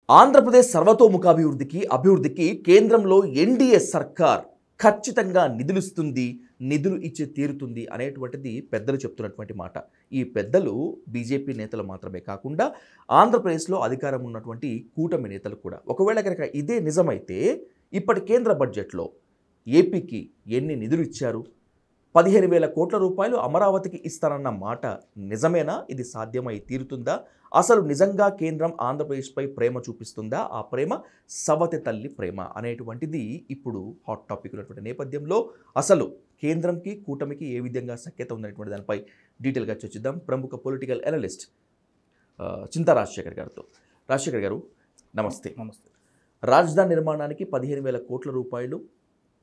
ఆంధ్రప్రదేశ్ సర్వతోముఖాభివృద్ధికి అభివృద్ధికి కేంద్రంలో ఎన్డీఏ సర్కార్ ఖచ్చితంగా నిధులిస్తుంది, నిధులు ఇచ్చి తీరుతుంది అనేటువంటిది పెద్దలు చెప్తున్నటువంటి మాట. ఈ పెద్దలు బీజేపీ నేతలు మాత్రమే కాకుండా ఆంధ్రప్రదేశ్లో అధికారం ఉన్నటువంటి కూటమి నేతలు కూడా. ఒకవేళ కనుక ఇదే నిజమైతే ఇప్పటి కేంద్ర బడ్జెట్లో ఏపీకి ఎన్ని నిధులు ఇచ్చారు? 15,000 కోట్ల రూపాయలు అమరావతికి ఇస్తారన్న మాట నిజమేనా? ఇది సాధ్యమై తీరుతుందా? అసలు నిజంగా కేంద్రం ఆంధ్రప్రదేశ్పై ప్రేమ చూపిస్తుందా? ఆ ప్రేమ సవతి తల్లి ప్రేమ అనేటువంటిది ఇప్పుడు హాట్ టాపిక్ ఉన్నటువంటి నేపథ్యంలో అసలు కేంద్రంకి కూటమికి ఏ విధంగా సఖ్యత ఉందనేటువంటి దానిపై డీటెయిల్గా చర్చిద్దాం ప్రముఖ పొలిటికల్ అనలిస్ట్ చింతా రాజశేఖర్ గారితో. రాజశేఖర్ గారు నమస్తే. నమస్తే. రాజధాని నిర్మాణానికి 15,000 కోట్ల రూపాయలు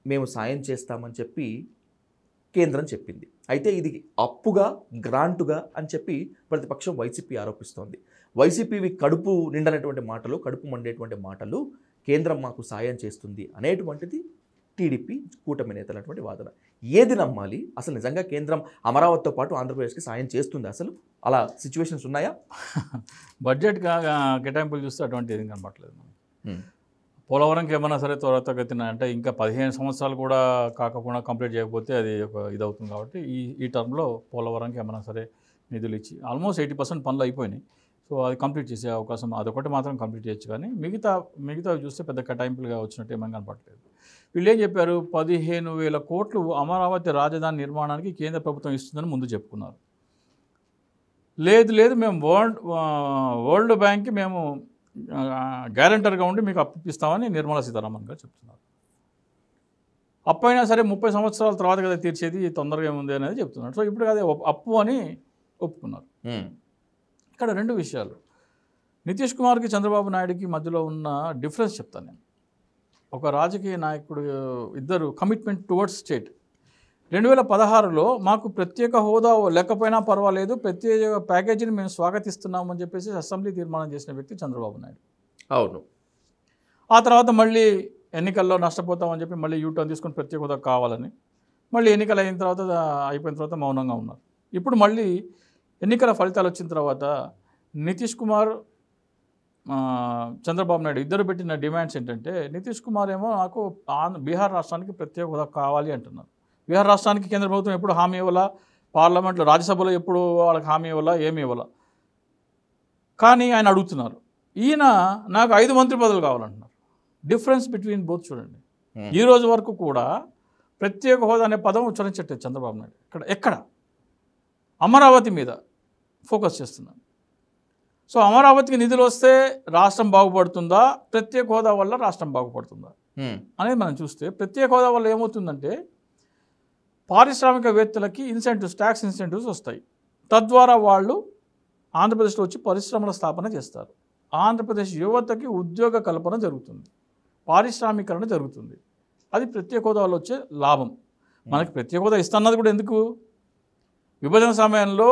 మేము సాయం చేస్తామని చెప్పి కేంద్రం చెప్పింది. అయితే ఇది అప్పుగా, గ్రాంటుగా అని చెప్పి ప్రతిపక్షం వైసీపీ ఆరోపిస్తోంది. వైసీపీవి కడుపు నిండనటువంటి మాటలు, కడుపు మండేటువంటి మాటలు, కేంద్రం మాకు సాయం చేస్తుంది అనేటువంటిది టీడీపీ కూటమి నేతలటువంటి వాదన. ఏది నమ్మాలి? అసలు నిజంగా కేంద్రం అమరావతితో పాటు ఆంధ్రప్రదేశ్కి సాయం చేస్తుంది? అసలు అలా సిచ్యువేషన్స్ ఉన్నాయా? బడ్జెట్ కేటాయింపులు చూస్తే అటువంటి ఏం కనబడలేదు. పోలవరంకి ఏమన్నా సరే త్వరితగతిన అంటే ఇంకా 15 సంవత్సరాలు కూడా కాకుండా కంప్లీట్ చేయకపోతే అది ఒక ఇదవుతుంది. కాబట్టి ఈ టర్మ్లో పోలవరంకి ఏమన్నా సరే నిధులు ఇచ్చి ఆల్మోస్ట్ 80% పనులు అయిపోయినాయి. సో అది కంప్లీట్ చేసే అవకాశం, అదొకటి మాత్రం కంప్లీట్ చేయొచ్చు. కానీ మిగతా చూస్తే పెద్ద కేటాయింపులుగా వచ్చినట్టు ఏమీ కనపడలేదు. వీళ్ళు ఏం చెప్పారు? 15,000 కోట్లు అమరావతి రాజధాని నిర్మాణానికి కేంద్ర ప్రభుత్వం ఇస్తుందని ముందు చెప్పుకున్నారు. లేదు మేము వరల్డ్ బ్యాంక్కి మేము గ్యారంటర్గా ఉండి మీకు అప్పిస్తామని నిర్మలా సీతారామన్ గారు చెప్తున్నారు. అప్పైనా సరే 30 సంవత్సరాల తర్వాత కదా తీర్చేది, తొందరగా ఏముంది అనేది చెప్తున్నారు. సో ఇప్పుడు అదే అప్పు అని ఒప్పుకున్నారు. ఇక్కడ 2 విషయాలు, నితీష్ కుమార్కి చంద్రబాబు నాయుడుకి మధ్యలో ఉన్న డిఫరెన్స్ చెప్తాను నేను. ఒక రాజకీయ నాయకుడు ఇద్దరు కమిట్మెంట్ టువర్డ్స్ స్టేట్. 2016లో మాకు ప్రత్యేక హోదా లేకపోయినా పర్వాలేదు, ప్రత్యేక ప్యాకేజీని మేము స్వాగతిస్తున్నామని చెప్పేసి అసెంబ్లీ తీర్మానం చేసిన వ్యక్తి చంద్రబాబు నాయుడు. అవును. ఆ తర్వాత మళ్ళీ ఎన్నికల్లో నష్టపోతామని చెప్పి మళ్ళీ యూటర్న్ తీసుకొని ప్రత్యేక హోదా కావాలని మళ్ళీ ఎన్నికలు అయిపోయిన తర్వాత మౌనంగా ఉన్నారు. ఇప్పుడు మళ్ళీ ఎన్నికల ఫలితాలు వచ్చిన తర్వాత నితీష్ కుమార్, చంద్రబాబు నాయుడు ఇద్దరు పెట్టిన డిమాండ్స్ ఏంటంటే, నితీష్ కుమార్ ఏమో నాకు బీహార్ రాష్ట్రానికి ప్రత్యేక హోదా కావాలి అంటున్నారు. బీహార్ రాష్ట్రానికి కేంద్ర ప్రభుత్వం ఎప్పుడు హామీ ఇవ్వాలా, పార్లమెంట్లో రాజ్యసభలో ఎప్పుడు వాళ్ళకి హామీ ఇవ్వాలా, ఏమి ఇవ్వాలా. కానీ ఆయన అడుగుతున్నారు. ఈయన నాకు 5 మంత్రి పదవులు కావాలంటున్నారు. డిఫరెన్స్ బిట్వీన్ బోత్ చూడండి. ఈ రోజు వరకు కూడా ప్రత్యేక హోదా అనే పదం ఉచ్చరించట్లేదు చంద్రబాబు నాయుడు. ఎక్కడ అమరావతి మీద ఫోకస్ చేస్తున్నాను. సో అమరావతికి నిధులు వస్తే రాష్ట్రం బాగుపడుతుందా, ప్రత్యేక హోదా వల్ల రాష్ట్రం బాగుపడుతుందా అనేది మనం చూస్తే, ప్రత్యేక హోదా వల్ల ఏమవుతుందంటే పారిశ్రామికవేత్తలకి ట్యాక్స్ ఇన్సెంటివ్స్ వస్తాయి. తద్వారా వాళ్ళు ఆంధ్రప్రదేశ్లో వచ్చి పరిశ్రమల స్థాపన చేస్తారు. ఆంధ్రప్రదేశ్ యువతకి ఉద్యోగ కల్పన జరుగుతుంది, పారిశ్రామీకరణ జరుగుతుంది. అది ప్రత్యేక హోదా వల్ల వచ్చే లాభం. మనకి ప్రత్యేక హోదా ఇస్తున్నది కూడా ఎందుకు? విభజన సమయంలో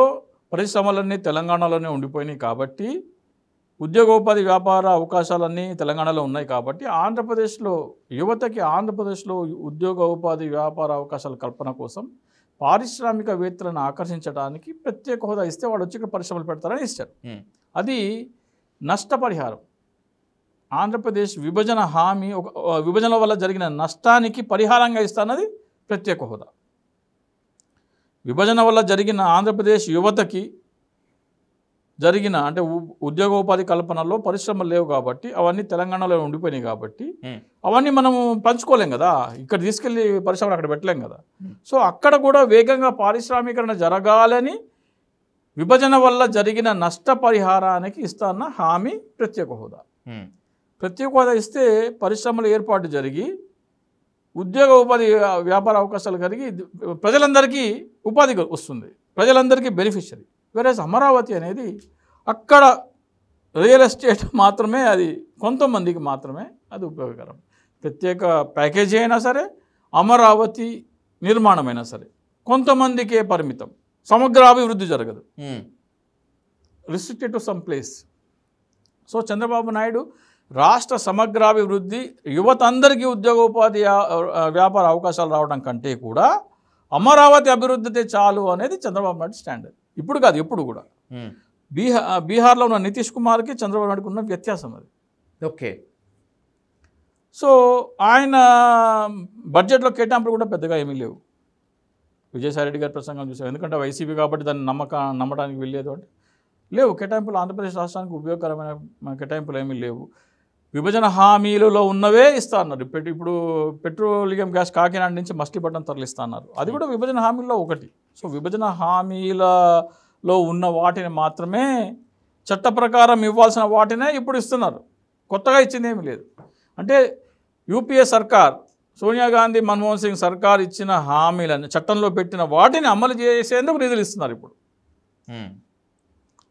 పరిశ్రమలన్నీ తెలంగాణలోనే ఉండిపోయినాయి కాబట్టి, ఉద్యోగోపాధి వ్యాపార అవకాశాలన్నీ తెలంగాణలో ఉన్నాయి కాబట్టి, ఆంధ్రప్రదేశ్లో యువతకి ఆంధ్రప్రదేశ్లో ఉద్యోగ ఉపాధి వ్యాపార అవకాశాల కల్పన కోసం పారిశ్రామికవేత్తలను ఆకర్షించడానికి ప్రత్యేక హోదా ఇస్తే వాళ్ళు వచ్చి ఇక్కడ పరిశ్రమలు పెడతారని ఇచ్చారు. అది నష్టపరిహారం. ఆంధ్రప్రదేశ్ విభజన హామీ, విభజన వల్ల జరిగిన నష్టానికి పరిహారంగా ఇస్తానది ప్రత్యేక హోదా. విభజన వల్ల జరిగిన ఆంధ్రప్రదేశ్ యువతకి జరిగిన అంటే ఉద్యోగోపాధి కల్పనలో పరిశ్రమలు లేవు కాబట్టి, అవన్నీ తెలంగాణలో ఉండిపోయినాయి కాబట్టి అవన్నీ మనము పంచుకోలేం కదా, ఇక్కడ తీసుకెళ్ళి పరిశ్రమలు అక్కడ పెట్టలేం కదా. సో అక్కడ కూడా వేగంగా పారిశ్రామీకరణ జరగాలని విభజన వల్ల జరిగిన నష్టపరిహారానికి ఇస్తాన్న హామీ ప్రత్యేక హోదా. ప్రత్యేక హోదా ఇస్తే పరిశ్రమల ఏర్పాటు జరిగి ఉద్యోగ ఉపాధి వ్యాపార అవకాశాలు కలిగి ప్రజలందరికీ ఉపాధి వస్తుంది, ప్రజలందరికీ బెనిఫిషరీ. వేరేస్ అమరావతి అనేది అక్కడ రియల్ ఎస్టేట్ మాత్రమే, అది కొంతమందికి మాత్రమే అది ఉపయోగకరం. ప్రత్యేక ప్యాకేజీ అయినా సరే, అమరావతి నిర్మాణమైనా సరే కొంతమందికే పరిమితం, సమగ్ర అభివృద్ధి జరగదు, restricted to some place. So Chandrababu Naidu రాష్ట్ర సమగ్రాభివృద్ధి, యువత అందరికీ ఉద్యోగోపాధి వ్యాపార అవకాశాలు రావడం కంటే కూడా అమరావతి అభివృద్ధితే చాలు అనేది చంద్రబాబు నాయుడు స్టాండర్డ్. ఇప్పుడు కాదు, ఎప్పుడు కూడా. బీహార్లో ఉన్న నితీష్ కుమార్కి చంద్రబాబు నాయుడుకు ఉన్న వ్యత్యాసం అది. ఓకే. సో ఆయన బడ్జెట్లో కేటాయింపులు కూడా పెద్దగా ఏమీ లేవు. విజయసాయి రెడ్డి గారి ప్రసంగం చూసాం. ఎందుకంటే వైసీపీ కాబట్టి దాన్ని నమ్మడానికి వెళ్ళలేదు అంటే లేవు కేటాయింపులు. ఆంధ్రప్రదేశ్ రాష్ట్రానికి ఉపయోగకరమైన కేటాయింపులు ఏమీ లేవు. విభజన హామీలలో ఉన్నవే ఇస్తా అన్నారు. ఇప్పుడు పెట్రోలియం గ్యాస్ కాకినాడ నుంచి మచిలీపట్నం తరలిస్తా అన్నారు. అది కూడా విభజన హామీల్లో ఒకటి. సో విభజన హామీలలో ఉన్న వాటిని మాత్రమే చట్ట ప్రకారం ఇవ్వాల్సిన వాటినే ఇప్పుడు ఇస్తున్నారు. కొత్తగా ఇచ్చింది ఏమీ లేదు. అంటే యూపీఏ సర్కార్, సోనియా గాంధీ, మన్మోహన్ సింగ్ సర్కార్ ఇచ్చిన హామీలను చట్టంలో పెట్టిన వాటిని అమలు చేసేందుకు నిధులు ఇస్తున్నారు ఇప్పుడు.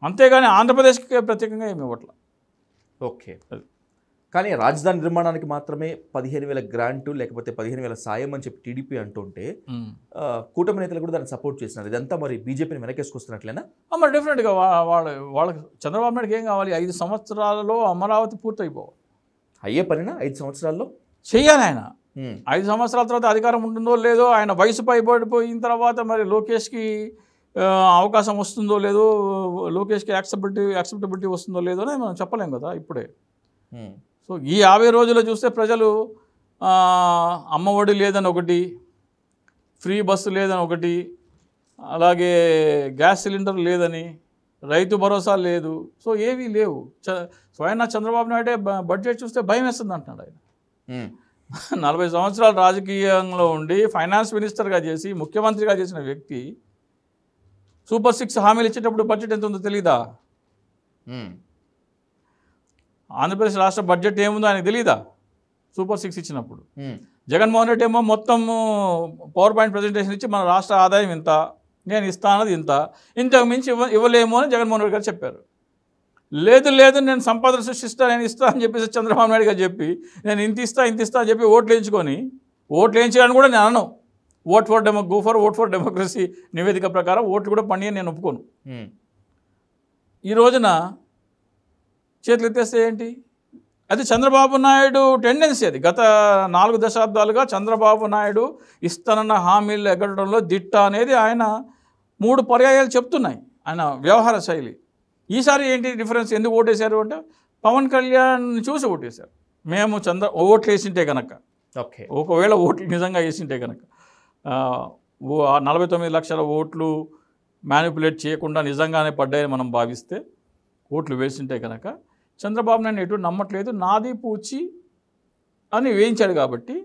అంతేగాని ఆంధ్రప్రదేశ్కి ప్రత్యేకంగా ఏమి ఇవ్వట్ల. ఓకే. కానీ రాజధాని నిర్మాణానికి మాత్రమే 15,000 గ్రాంటు లేకపోతే 15,000 సాయం అని చెప్పి టీడీపీ అంటుంటే కూటమి నేతలు కూడా దాన్ని సపోర్ట్ చేస్తున్నారు. ఇదంతా మరి బీజేపీని వెనకేసుకొస్తున్నట్లేనా? మరి డెఫినెట్గా వాళ్ళకి చంద్రబాబు నాయుడుకి ఏం కావాలి? 5 సంవత్సరాలలో అమరావతి పూర్తయిపోవాలి. అయ్యే పనినా 5 సంవత్సరాల్లో చెయ్యాలి ఆయన. 5 సంవత్సరాల తర్వాత అధికారం ఉంటుందో లేదో, ఆయన వయసు పైబడిపోయిన తర్వాత మరి లోకేష్కి అవకాశం వస్తుందో లేదో, లోకేష్కి యాక్సెప్టబిలిటీ వస్తుందో లేదో అని మనం చెప్పలేం కదా ఇప్పుడే. సో ఈ 50 రోజుల్లో చూస్తే ప్రజలు అమ్మఒడి లేదని ఒకటి, ఫ్రీ బస్సు లేదని ఒకటి, అలాగే గ్యాస్ సిలిండర్ లేదని, రైతు భరోసా లేదు. సో ఏవీ లేవు. స్వయంగా చంద్రబాబు నాయుడే బడ్జెట్ చూస్తే భయం వేస్తుంది అంటున్నాడు ఆయన. 40 సంవత్సరాలు రాజకీయంలో ఉండి ఫైనాన్స్ మినిస్టర్గా చేసి ముఖ్యమంత్రిగా చేసిన వ్యక్తి సూపర్ 6 హామీలు ఇచ్చేటప్పుడు బడ్జెట్ ఎంత ఉందో తెలీదా? ఆంధ్రప్రదేశ్ రాష్ట్ర బడ్జెట్ ఏముందో ఆయనకు తెలీదా? సూపర్ 6 ఇచ్చినప్పుడు జగన్మోహన్ రెడ్డి ఏమో మొత్తం పవర్ పాయింట్ ప్రజెంటేషన్ ఇచ్చి మన రాష్ట్ర ఆదాయం ఇంత, నేను ఇస్తానది ఇంత, ఇంతకు మించి ఇవ్వలేము అని జగన్మోహన్ రెడ్డి గారు చెప్పారు. లేదు నేను సంపద సృష్టిస్తా, నేను ఇస్తా అని చెప్పేసి చంద్రబాబు నాయుడు గారు చెప్పి నేను ఇంత ఇస్తా అని చెప్పి ఓట్లు వేయించుకొని కూడా నేను అనను. ఓట్ ఫర్ డెమోక్రసీ నివేదిక ప్రకారం ఓట్లు కూడా పండి నేను ఒప్పుకోను. ఈ రోజున చేతులు ఎత్తేస్తే ఏంటి? అది చంద్రబాబు నాయుడు టెండెన్సీ. అది గత 4 దశాబ్దాలుగా చంద్రబాబు నాయుడు ఇస్తానన్న హామీలు ఎగరడంలో దిట్ట అనేది ఆయన 3 పర్యాయాలు చెప్తున్నాయి ఆయన వ్యవహార శైలి. ఈసారి ఏంటి డిఫరెన్స్? ఎందుకు ఓటేశారు అంటే పవన్ కళ్యాణ్ చూసి ఓటేశారు. మేము ఓట్లు వేసింటే కనుక, ఓకే, ఒకవేళ ఓట్లు నిజంగా వేసింటే కనుక 49 లక్షల ఓట్లు మ్యానిపులేట్ చేయకుండా నిజంగానే పడ్డాయని మనం భావిస్తే, ఓట్లు వేసింటే కనుక చంద్రబాబు నాయుడు ఎటు నమ్మట్లేదు, నాది పూచి అని వేయించాడు. కాబట్టి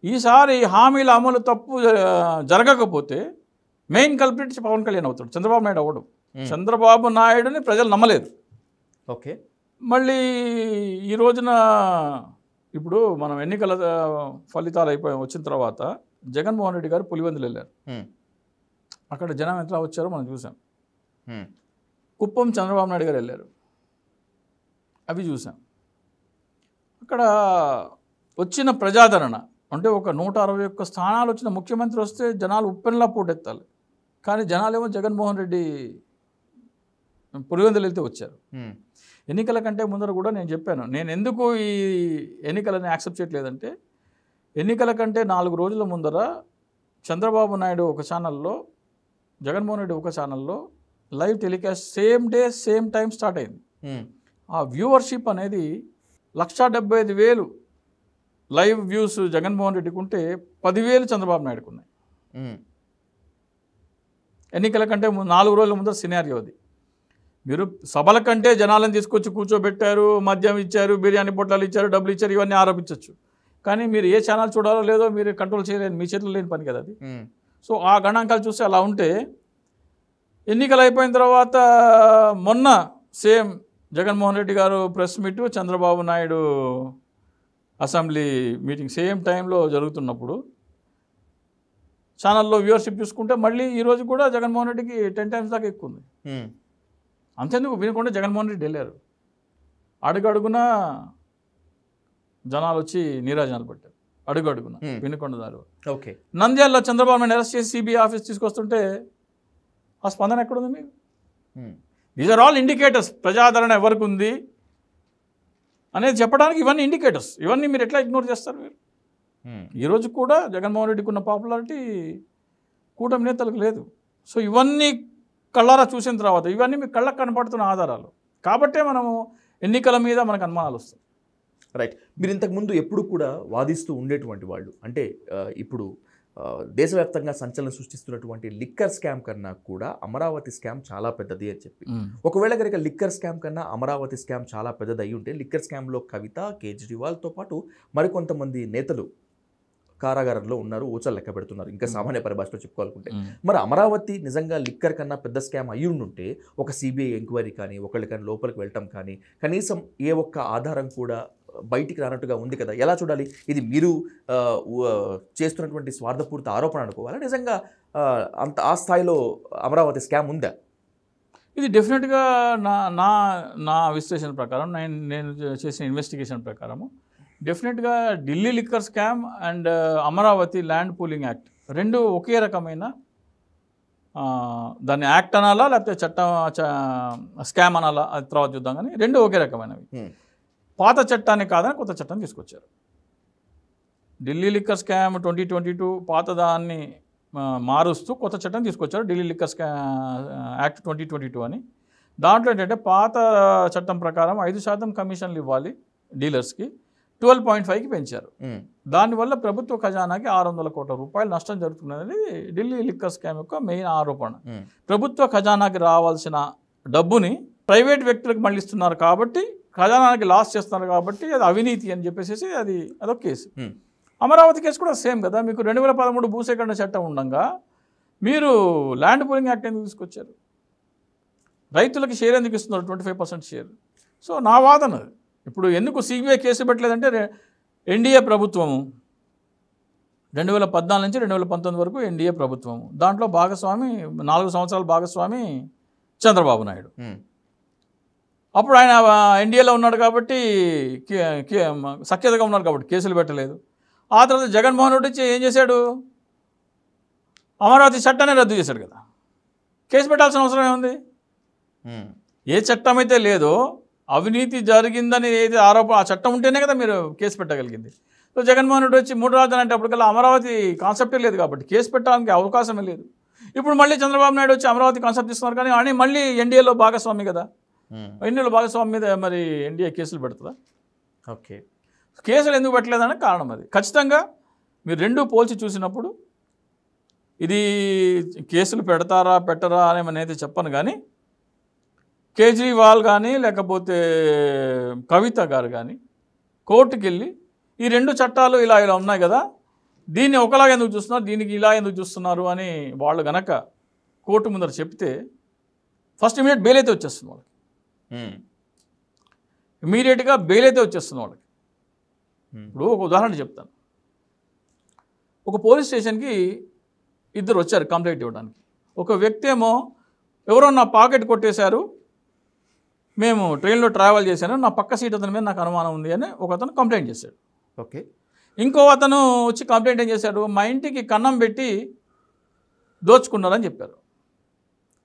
ఈసారి హామీల అమలు తప్పు జరగకపోతే మెయిన్ కల్ప్రిట్ పవన్ కళ్యాణ్ అవుతాడు, చంద్రబాబు నాయుడు అవ్వడం. చంద్రబాబు నాయుడుని ప్రజలు నమ్మలేదు. ఓకే. మళ్ళీ ఈ రోజున ఇప్పుడు మనం ఎన్నికల ఫలితాలు వచ్చిన తర్వాత జగన్మోహన్ రెడ్డి గారు పులివెందులు వెళ్ళారు. అక్కడ జనం ఎట్లా వచ్చారో మనం చూసాం. కుప్పం చంద్రబాబు నాయుడు గారు వెళ్ళారు, అవి చూసాం. అక్కడ వచ్చిన ప్రజాదరణ అంటే ఒక 161 స్థానాలు వచ్చిన ముఖ్యమంత్రి వస్తే జనాలు ఉప్పెనలా పోటెత్తాలి. కానీ జనాలేమో జగన్మోహన్ రెడ్డి పులివెందులు వెళ్తే వచ్చారు. ఎన్నికల కంటే ముందర కూడా నేను చెప్పాను, నేను ఎందుకు ఈ ఎన్నికలని యాక్సెప్ట్ చేయట్లేదంటే, ఎన్నికల కంటే 4 రోజుల ముందర చంద్రబాబు నాయుడు ఒక ఛానల్లో, జగన్మోహన్ రెడ్డి ఒక ఛానల్లో live telecast same day same time start అయింది. ఆ వ్యూవర్షిప్ అనేది 175,000 లైవ్ వ్యూస్ జగన్మోహన్ రెడ్డికి ఉంటే 10,000 చంద్రబాబు నాయుడుకు ఉన్నాయి. ఎన్నికల కంటే 4 రోజుల ముందర సినారియో అది. మీరు సభల కంటే జనాలను తీసుకొచ్చి కూర్చోబెట్టారు, మద్యం ఇచ్చారు, బిర్యానీ పొట్లాలు ఇచ్చారు, డబ్బులు ఇచ్చారు, ఇవన్నీ ఆరోపించవచ్చు. కానీ మీరు ఏ ఛానల్ చూడాలో లేదో మీరు కంట్రోల్ చేయలేని, మీ చేతుల్లో లేని పని కదా అది. సో ఆ గణాంకాలు చూస్తే అలా ఉంటే, ఎన్నికలు అయిపోయిన తర్వాత మొన్న same Jaganmohan Reddy garu press meet, Chandrababu Naidu assembly meeting same టైంలో జరుగుతున్నప్పుడు ఛానల్లో వ్యూవర్షిప్ చూసుకుంటే మళ్ళీ ఈరోజు కూడా జగన్మోహన్ రెడ్డికి 10 times దాకా ఎక్కువ ఉంది. అంతేందుకు వినకుండా జగన్మోహన్ రెడ్డి వెళ్ళారు. అడుగడుగున జనాలు వచ్చి నీరాజనాలు పెట్టారు, అడుగడుగున వినకొండ దారు. ఓకే. నంద్యాలలో చంద్రబాబు నాయుడు అరెస్ట్ చేసి సిబిఐ ఆఫీస్ తీసుకొస్తుంటే ఆ స్పందన ఎక్కడుంది మీకు? These are all indicators. ప్రజాదరణ ఎవరికి ఉంది అనేది చెప్పడానికి ఇవన్నీ ఇండికేటర్స్. ఇవన్నీ మీరు ఎట్లా ఇగ్నోర్ చేస్తారు? మీరు ఈరోజు కూడా జగన్మోహన్ రెడ్డికి ఉన్న పాపులారిటీ కూటమి నేతలకు లేదు. సో ఇవన్నీ కళ్ళారా చూసిన తర్వాత ఇవన్నీ మీకు కళ్ళకు కనపడుతున్న ఆధారాలు. కాబట్టే మనము ఎన్నికల మీద మనకు అనుమానాలు వస్తాయి. రైట్. మీరు ఇంతకుముందు ఎప్పుడు కూడా వాదిస్తూ ఉండేటువంటి వాళ్ళు అంటే ఇప్పుడు దేశవ్యాప్తంగా సంచలనం సృష్టిస్తున్నటువంటి లిక్కర్ స్కామ్ కన్నా కూడా అమరావతి స్కామ్ చాలా పెద్దది అని చెప్పి, ఒకవేళ కనుక లిక్కర్ స్కామ్ కన్నా అమరావతి స్కామ్ చాలా పెద్దది అయి ఉంటే లిక్కర్ స్కామ్లో కవిత, కేజ్రీవాల్తో పాటు మరికొంతమంది నేతలు కారాగారంలో ఉన్నారు, ఊచలు లెక్క పెడుతున్నారు, ఇంకా సామాన్య పరిభాషలో చెప్పుకోవాలనుకుంటే. మరి అమరావతి నిజంగా లిక్కర్ కన్నా పెద్ద స్కామ్ అయ్యి ఉంటే ఒక సిబిఐ ఎంక్వైరీ కానీ ఒకళ్ళు కానీ లోపలికి వెళ్ళటం కానీ కనీసం ఏ ఒక్క ఆధారం కూడా బయటికి రానట్టుగా ఉంది కదా. ఎలా చూడాలి? ఇది మీరు చేస్తున్నటువంటి స్వార్థపూరిత ఆరోపణ అనుకోవాలా, నిజంగా అంత ఆ స్థాయిలో అమరావతి స్కామ్ ఉందా? ఇది డెఫినెట్గా నా నా నా విశ్లేషణ ప్రకారం, నేను చేసిన ఇన్వెస్టిగేషన్ ప్రకారము డెఫినెట్గా Delhi liquor scam and Amaravati land pooling act రెండు ఒకే రకమైన దాన్ని యాక్ట్ అనాలా లేకపోతే స్కామ్ అనాలా అది తర్వాత చూద్దాం, కానీ రెండు ఒకే రకమైనవి. పాత చట్టాన్ని కాదని కొత్త చట్టం తీసుకొచ్చారు. ఢిల్లీ లిక్కర్ స్కామ్ 2022 పాత దాన్ని మారుస్తూ కొత్త చట్టం తీసుకొచ్చారు, ఢిల్లీ లిక్కర్ యాక్ట్ 2022 అని. దాంట్లో ఏంటంటే పాత చట్టం ప్రకారం 5% కమిషన్లు ఇవ్వాలి డీలర్స్కి, 12.5కి పెంచారు. దానివల్ల ప్రభుత్వ ఖజానాకి 600 కోట్ల రూపాయలు నష్టం జరుగుతున్నది ఢిల్లీ లిక్కర్ స్కామ్ యొక్క మెయిన్ ఆరోపణ. ప్రభుత్వ ఖజానాకి రావాల్సిన డబ్బుని ప్రైవేట్ వ్యక్తులకు మళ్ళిస్తున్నారు కాబట్టి, ఖజానాకి లాస్ చేస్తున్నారు కాబట్టి అది అవినీతి అని చెప్పేసి అదొక కేసు. అమరావతి కేసు కూడా సేమ్ కదా. మీకు 2013 భూసేకరణ చట్టం ఉండగా మీరు ల్యాండ్ పూలింగ్ యాక్ట్ ఎందుకు తీసుకొచ్చారు? రైతులకి షేర్ ఎందుకు ఇస్తున్నారు? 25% షేర్. సో నా వాదన ఇప్పుడు ఎందుకు సిబిఐ కేసు పెట్టలేదంటే, ఎన్డీఏ ప్రభుత్వము 2014 నుంచి 2019 వరకు ఎన్డీఏ ప్రభుత్వము, దాంట్లో భాగస్వామి 4 సంవత్సరాల భాగస్వామి చంద్రబాబు నాయుడు. అప్పుడు ఆయన ఎన్డీఏలో ఉన్నాడు కాబట్టి సఖ్యతగా ఉన్నారు కాబట్టి కేసులు పెట్టలేదు. ఆ తర్వాత జగన్మోహన్ రెడ్డి వచ్చి ఏం చేశాడు? అమరావతి చట్టాన్ని రద్దు చేశాడు కదా. కేసు పెట్టాల్సిన అవసరం ఏముంది? ఏ చట్టం అయితే లేదో, అవినీతి జరిగిందని ఏది ఆరోపణ, ఆ చట్టం ఉంటేనే కదా మీరు కేసు పెట్టగలిగింది. సో జగన్మోహన్ రెడ్డి వచ్చి 3 రాజధానులు అంటే అప్పటికల్లా అమరావతి కాన్సెప్టే లేదు కాబట్టి కేసు పెట్టడానికి అవకాశమే లేదు. ఇప్పుడు మళ్ళీ చంద్రబాబు నాయుడు వచ్చి అమరావతి కాన్సెప్ట్ ఇస్తున్నారు, కానీ అని మళ్ళీ ఎన్డీఏలో భాగస్వామి కదా. ఎన్డీఏలో భాగస్వామి మీద మరి ఎన్డీఏ కేసులు పెడుతుందా? ఓకే, కేసులు ఎందుకు పెట్టలేదనే కారణం అది. ఖచ్చితంగా మీరు రెండు పోల్చి చూసినప్పుడు ఇది కేసులు పెడతారా పెట్టరా అని నేనైతే చెప్పను, కానీ కేజ్రీవాల్ కానీ లేకపోతే కవిత గారు కానీ కోర్టుకి వెళ్ళి ఈ రెండు చట్టాలు ఇలా ఉన్నాయి కదా, దీన్ని ఒకలాగా ఎందుకు చూస్తున్నారు, దీనికి ఇలా ఎందుకు చూస్తున్నారు అని వాళ్ళు గనక కోర్టు ముందర చెప్తే ఫస్ట్ ఇమీడియట్ బెయిల్ అయితే వచ్చేస్తుంది వాళ్ళకి. ఇమీడియట్గా బెయిల్ అయితే వచ్చేస్తుంది వాళ్ళకి. ఇప్పుడు ఒక ఉదాహరణ చెప్తాను. ఒక పోలీస్ స్టేషన్కి ఇద్దరు వచ్చారు కంప్లైంట్ ఇవ్వడానికి. ఒక వ్యక్తి ఏమో ఎవరో నా పాకెట్ కొట్టేశారు, మేము ట్రైన్లో ట్రావెల్ చేశాను, నా పక్క సీట్ అతని మీద నాకు అనుమానం ఉంది అని ఒక అతను కంప్లైంట్ చేశాడు. ఓకే, ఇంకో అతను వచ్చి కంప్లైంట్ ఏం చేశాడు, మా ఇంటికి కన్నం పెట్టి దోచుకున్నారని చెప్పారు.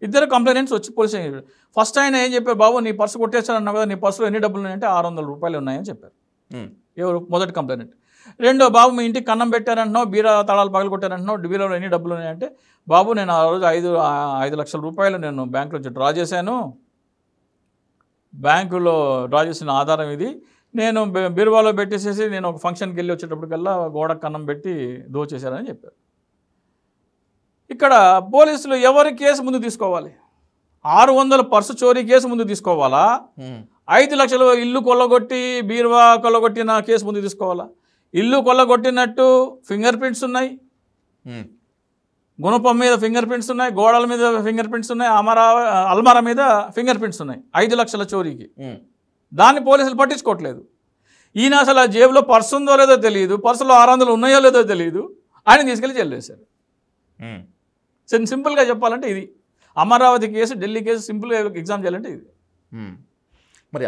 ఇద్దరు కంప్లైంట్స్ వచ్చి పోలీస్ స్టేషన్. ఫస్ట్ ఆయన ఏం చెప్పారు, బాబు నీ పర్సు కొట్టేశారన్నావు కదా, నీ పర్సులో ఎన్ని డబ్బులు ఉన్నాయంటే 600 రూపాయలు ఉన్నాయని చెప్పారు. ఎవరు? మొదటి కంప్లైంట్. రెండో, బాబు మీ ఇంటికి కన్నం పెట్టారంటున్నావు, బీరా తాళాలు పగలు కొట్టారంటున్నావు, బీరాలో ఎన్ని డబ్బులు ఉన్నాయంటే, బాబు నేను ఆ రోజు 5 లక్షల రూపాయలు నేను బ్యాంకులో డ్రా చేశాను, బ్యాంకులో డ్రా చేసిన ఆధారం ఇది, నేను బీరువాలో పెట్టేసేసి నేను ఒక ఫంక్షన్కి వెళ్ళి వచ్చేటప్పటికల్లా గోడ కన్నం పెట్టి దోచేశారని చెప్పారు. ఇక్కడ పోలీసులు ఎవరి కేసు ముందు తీసుకోవాలి? 600 పర్సు చోరీ కేసు ముందు తీసుకోవాలా? 5 లక్షలు ఇల్లు కొల్లగొట్టి బీరువా కొల్లగొట్టిన కేసు ముందు తీసుకోవాలా? ఇల్లు కొల్లగొట్టినట్టు ఫింగర్ ప్రింట్స్ ఉన్నాయి, గుణపం మీద ఫింగర్ ప్రింట్స్ ఉన్నాయి, గోడల మీద ఫింగర్ ప్రింట్స్ ఉన్నాయి, అల్మారా మీద ఫింగర్ ప్రింట్స్ ఉన్నాయి 5 లక్షల చోరీకి. దాన్ని పోలీసులు పట్టించుకోవట్లేదు. ఈయన అసలు ఆ జేబులో పర్సు ఉందో లేదో తెలియదు, పర్సులో 600 ఉన్నాయో లేదో తెలియదు, ఆయన తీసుకెళ్ళి జైలు వేశారు. సింపుల్గా చెప్పాలంటే ఇది అమరావతి కేసు, ఢిల్లీ కేసు సింపుల్గా ఎగ్జామ్ చేయాలంటే ఇది. మరి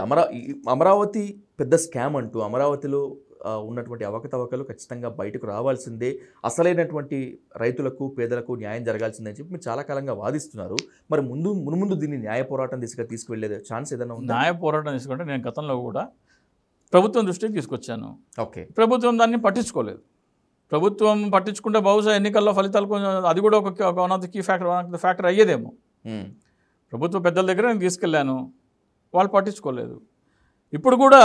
అమరావతి పెద్ద స్కామ్ అంటూ అమరావతిలో ఉన్నటువంటి అవకతవకలు ఖచ్చితంగా బయటకు రావాల్సిందే, అసలైనటువంటి రైతులకు పేదలకు న్యాయం జరగాల్సిందే అని చెప్పి మీరు చాలా కాలంగా వాదిస్తున్నారు. మరి మున్ముందు దీన్ని న్యాయ పోరాటం దిశగా తీసుకువెళ్ళే ఛాన్స్ ఏదైనా ఉంది? న్యాయ పోరాటం తీసుకుంటే నేను గతంలో కూడా ప్రభుత్వం దృష్టికి తీసుకొచ్చాను. ఓకే, ప్రభుత్వం దాన్ని పట్టించుకోలేదు. ప్రభుత్వం పట్టించుకుంటే బహుశా ఎన్నికల్లో ఫలితాలు కొంచెం అది కూడా ఒక one of the key factor అయ్యేదేమో. ప్రభుత్వ పెద్దల దగ్గర నేను తీసుకెళ్ళాను, వాళ్ళు పట్టించుకోలేదు. ఇప్పుడు కూడా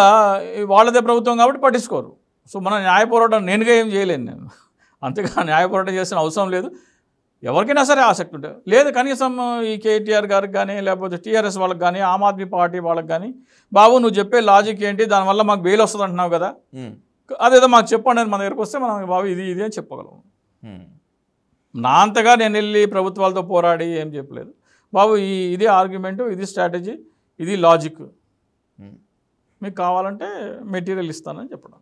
వాళ్ళదే ప్రభుత్వం కాబట్టి పట్టించుకోరు. సో మన న్యాయ పోరాటం నేనుగా ఏం చేయలేను నేను, అంతేగా న్యాయ పోరాటం చేసిన అవసరం లేదు. ఎవరికైనా సరే ఆసక్తి ఉంటుంది లేదు, కనీసం ఈ కేటీఆర్ గారికి కానీ లేకపోతే టీఆర్ఎస్ వాళ్ళకి కానీ ఆమ్ ఆద్మీ పార్టీ వాళ్ళకి కానీ, బాబు నువ్వు చెప్పే లాజిక్ ఏంటి, దానివల్ల మాకు బెయిల్ వస్తుంది అంటున్నావు కదా, అదేదో మాకు చెప్పండి అని మన దగ్గరకు వస్తే మనం బాబు ఇది అని చెప్పగలం. నా అంతగా నేను వెళ్ళి ప్రభుత్వాలతో పోరాడి ఏం చెప్పలేదు బాబు, ఇది ఆర్గ్యుమెంటు, ఇది స్ట్రాటజీ, ఇది లాజిక్, మీకు కావాలంటే మెటీరియల్ ఇస్తానని చెప్పడం.